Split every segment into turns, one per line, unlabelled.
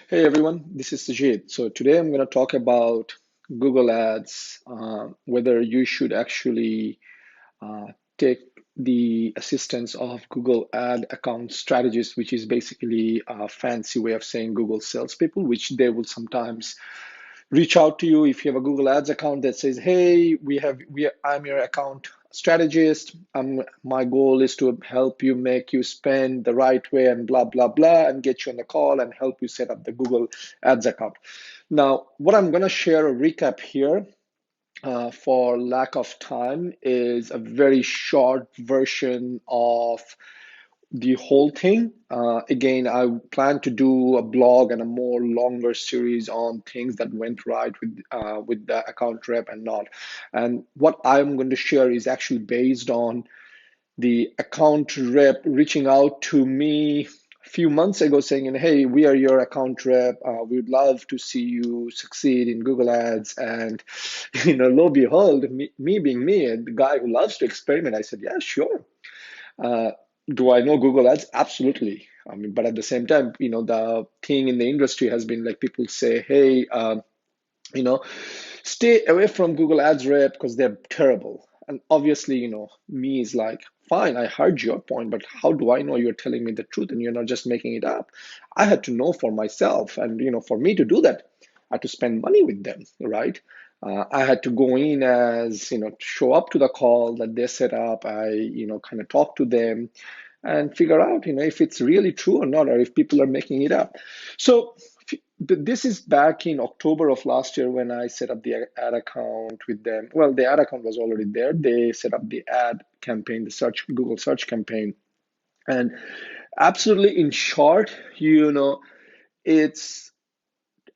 Hey everyone, this is Sajid. So today I'm going to talk about Google Ads, whether you should actually uh, take the assistance of Google Ad Account Strategist, which is basically a fancy way of saying Google salespeople, which they will sometimes reach out to you if you have a Google Ads account that says, "Hey, I'm your account strategist. My goal is to help you make you spend the right way and blah blah blah, and get you on the call and help you set up the Google Ads account." Now, what I'm going to share a recap here. For lack of time, is a very short version of the whole thing. Again, I plan to do a blog and a more longer series on things that went right with the account rep and not. And what I'm going to share is actually based on the account rep reaching out to me a few months ago saying, "Hey, we are your account rep. We would love to see you succeed in Google Ads." And lo and behold, me being me and the guy who loves to experiment, I said, "Yeah, sure." Uh, do I know Google Ads? Absolutely. I mean, but at the same time, the thing in the industry has been like people say, "Hey, you know, stay away from Google Ads rep because they're terrible." And obviously, me is like, fine, I heard your point, but how do I know you're telling me the truth and you're not just making it up? I had to know for myself. And, for me to do that, I had to spend money with them, right? I had to go in as, show up to the call that they set up. I, kind of talk to them and figure out, if it's really true or not, or if people are making it up. So this is back in October of last year when I set up the ad account with them. Well, the ad account was already there. They set up the ad campaign, the Google search campaign. And absolutely in short, it's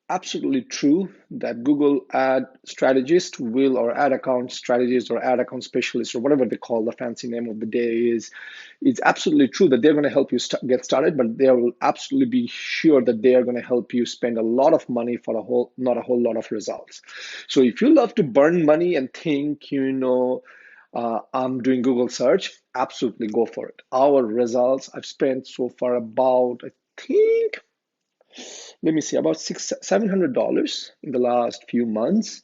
absolutely true that Google Ad Strategist will, or Ad Account Strategist, or Ad Account Specialist, or whatever they call the fancy name of the day is, it's absolutely true that they're going to help you get started, but they will absolutely be sure that they are going to help you spend a lot of money for not a whole lot of results. So if you love to burn money and think, I'm doing Google search, absolutely go for it. Our results, I've spent so far about, I think, let me see, about $700 in the last few months.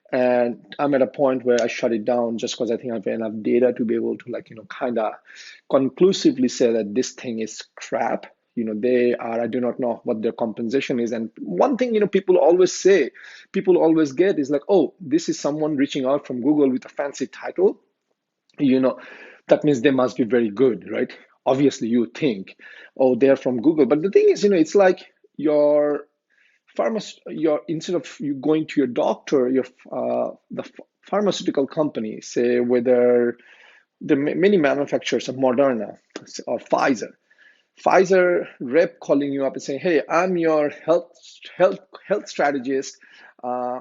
And I'm at a point where I shut it down just because I think I have enough data to be able to, like, kind of conclusively say that this thing is crap. I do not know what their compensation is. And one thing, people always say, people always get is like, "Oh, this is someone reaching out from Google with a fancy title. You know, that means they must be very good, right?" Obviously, you think, "Oh, they're from Google." But the thing is, it's like your your instead of you going to your doctor, the pharmaceutical company, say whether the many manufacturers of Moderna or Pfizer rep calling you up and saying, "Hey, I'm your health strategist.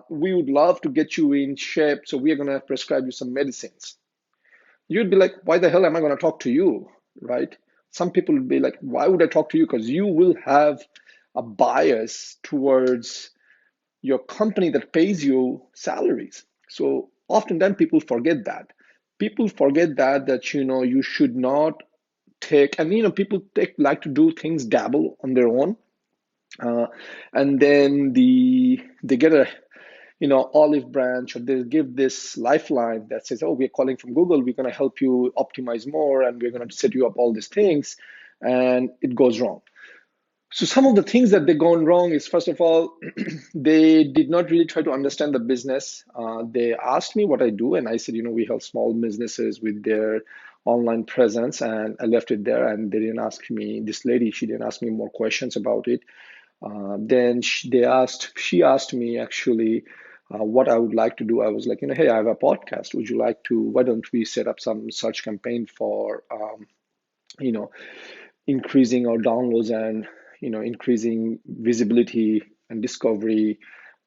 We would love to get you in shape, so we are going to prescribe you some medicines." You'd be like, "Why the hell am I going to talk to you?" Right? Some people would be like, "Why would I talk to you?" Because you will have a bias towards your company that pays you salaries. So oftentimes people forget that. People forget that you should not take, and people like to do things, dabble on their own, uh, and then they get a olive branch, or they give this lifeline that says, "Oh, we're calling from Google, we're going to help you optimize more, and we're going to set you up all these things," and it goes wrong. So some of the things that they gone wrong is, first of all, they did not really try to understand the business. They asked me what I do, and I said, we help small businesses with their online presence, and I left it there. And they didn't ask me. This lady, she didn't ask me more questions about it. Then she asked me actually what I would like to do. I was like, "Hey, I have a podcast. Would you like to? Why don't we set up some search campaign for, you know, increasing our downloads and increasing visibility and discovery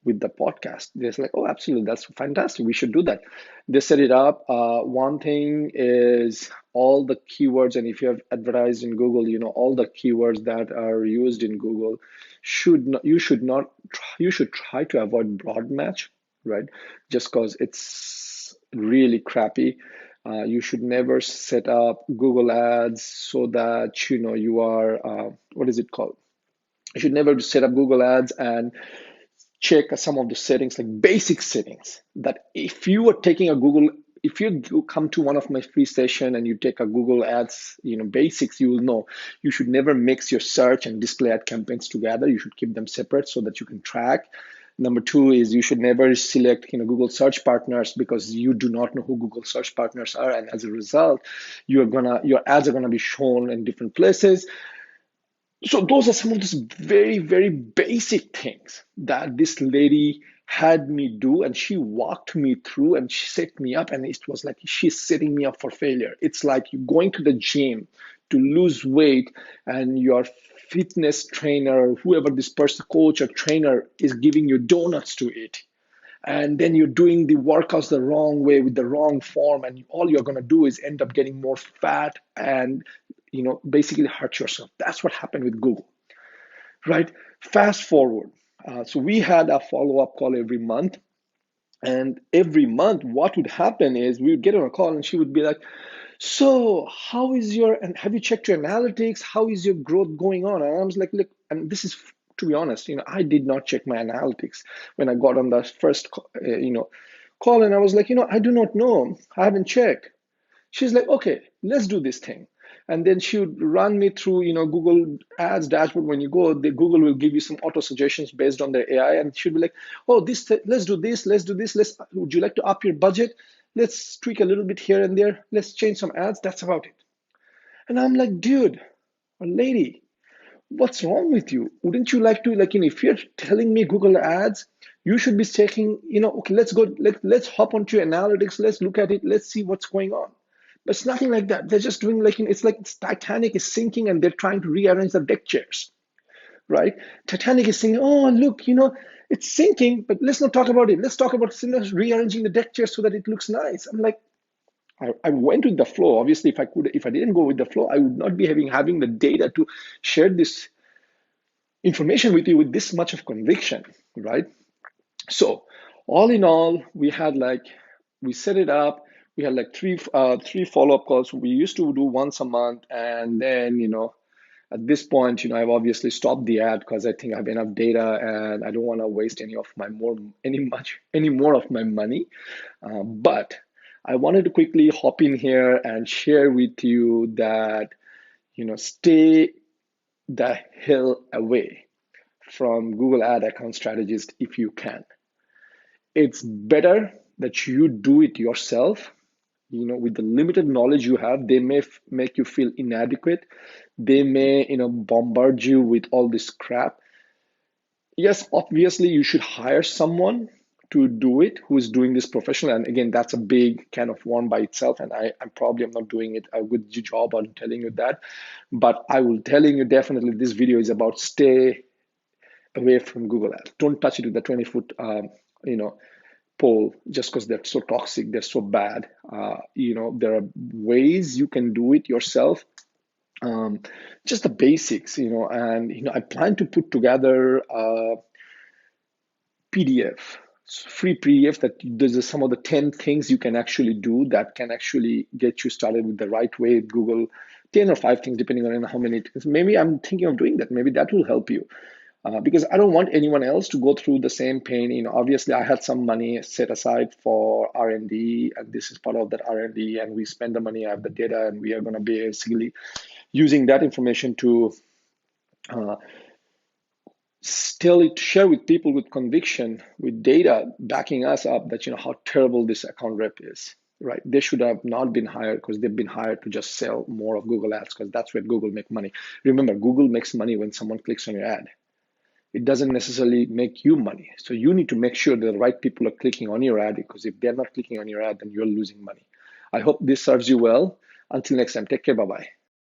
with the podcast?" They're like, "Oh, absolutely, that's fantastic, we should do that." They set it up. One thing is all the keywords, and if you have advertised in Google, all the keywords that are used in Google you should try to avoid broad match, right? Just because it's really crappy. You should never set up Google Ads so that you are what is it called? You should never set up Google Ads and check some of the settings, like basic settings, that if you are taking a Google, if you come to one of my free session and you take a Google Ads, basics, you will know you should never mix your search and display ad campaigns together. You should keep them separate so that you can track. Number two is you should never select Google search partners, because you do not know who Google search partners are, and as a result, your ads are gonna be shown in different places. So those are some of those very, very basic things that this lady had me do, and she walked me through and she set me up, and it was like she's setting me up for failure. It's like you going to the gym to lose weight, and your fitness trainer, whoever this person, coach or trainer, is giving you donuts to eat. And then you're doing the workouts the wrong way with the wrong form, and all you're going to do is end up getting more fat and basically hurt yourself. That's what happened with Google, right? Fast forward. So we had a follow-up call every month. And every month, what would happen is we would get on a call and she would be like, so how is and have you checked your analytics? How is your growth going on? And I was like, look, and this is, to be honest, I did not check my analytics when I got on the first, call. And I was like, I do not know. I haven't checked. She's like, okay, let's do this thing. And then she would run me through, Google Ads dashboard. When you go, Google will give you some auto suggestions based on their AI, and she'll be like, oh, let's do this, let's do this. Would you like to up your budget? Let's tweak a little bit here and there. Let's change some ads. That's about it. And I'm like, dude or lady, what's wrong with you? Wouldn't you like to, if you're telling me Google Ads, you should be checking, okay, let's go, let's hop onto your analytics, let's look at it, let's see what's going on. But it's nothing like that. They're just doing it's like Titanic is sinking and they're trying to rearrange the deck chairs, right? Titanic is saying, oh, look, it's sinking, but let's not talk about it. Let's talk about rearranging the deck chairs so that it looks nice. I'm like, I went with the flow. Obviously, if I didn't go with the flow, I would not be having the data to share this information with you with this much of conviction, right? So all in all, we set it up. We had three follow-up calls. We used to do once a month, and then at this point, I've obviously stopped the ad because I think I have enough data and I don't want to waste any more of my money. But I wanted to quickly hop in here and share with you that stay the hell away from Google Ad Account Strategist if you can. It's better that you do it yourself. With the limited knowledge you have, they may make you feel inadequate. They may, bombard you with all this crap. Yes, obviously you should hire someone to do it who is doing this professionally. And again, that's a big can of worm by itself. And I'm probably not doing it a good job on telling you that. But I will telling you definitely this video is about stay away from Google Ads. Don't touch it with a 20-foot, pole just because they're so toxic, they're so bad. There are ways you can do it yourself. Just the basics, and I plan to put together a PDF, free PDF that there's some of the 10 things you can actually do that can actually get you started with the right way with Google. 10 or 5 things depending on how many. Maybe I'm thinking of doing that. Maybe that will help you. Because I don't want anyone else to go through the same pain. Obviously I had some money set aside for R&D, and this is part of that R&D, and we spend the money, I have the data, and we are going to be basically using that information to share with people with conviction, with data backing us up that how terrible this account rep is. Right? They should have not been hired because they've been hired to just sell more of Google Ads, because that's where Google make money. Remember, Google makes money when someone clicks on your ad. It doesn't necessarily make you money. So you need to make sure that the right people are clicking on your ad, because if they're not clicking on your ad, then you're losing money. I hope this serves you well. Until next time, take care. Bye-bye.